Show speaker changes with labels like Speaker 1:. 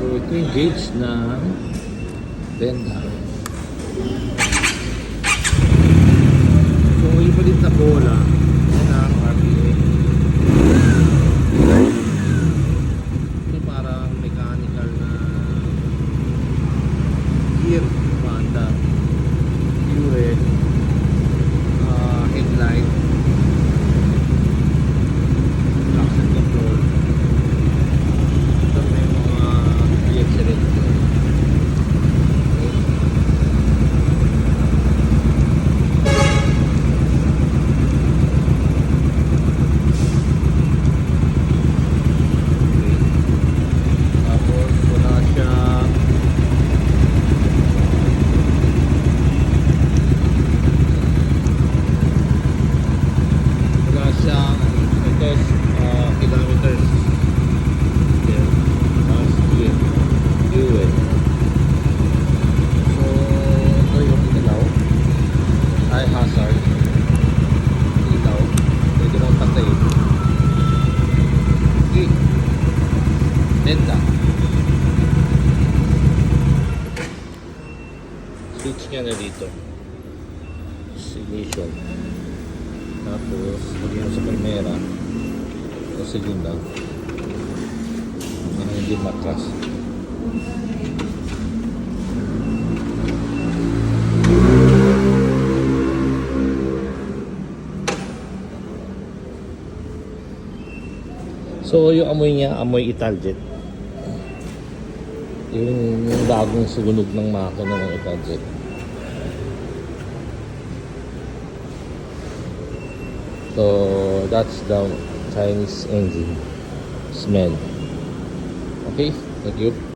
Speaker 1: So, ito yung gauge ng tenda. So, yung palit na bola, yan ang RPM. Ito parang mechanical na gear, banda, fuel, headlight, traction control. Ito may mga accelerator. Tapos wala siya ito kilometers last year fuel. So ito yung ilaw ay hazard ilaw, pwede mong patayin. Okay, tenda, switch nya na dito, ignition, tapos lagyan mo sa primera o segunda, yan ang hindi matras. So yung amoy niya, amoy Italjet. Yung bagong sunog ng makina ng Italjet. So that's the Chinese engine smell. Okay, thank you.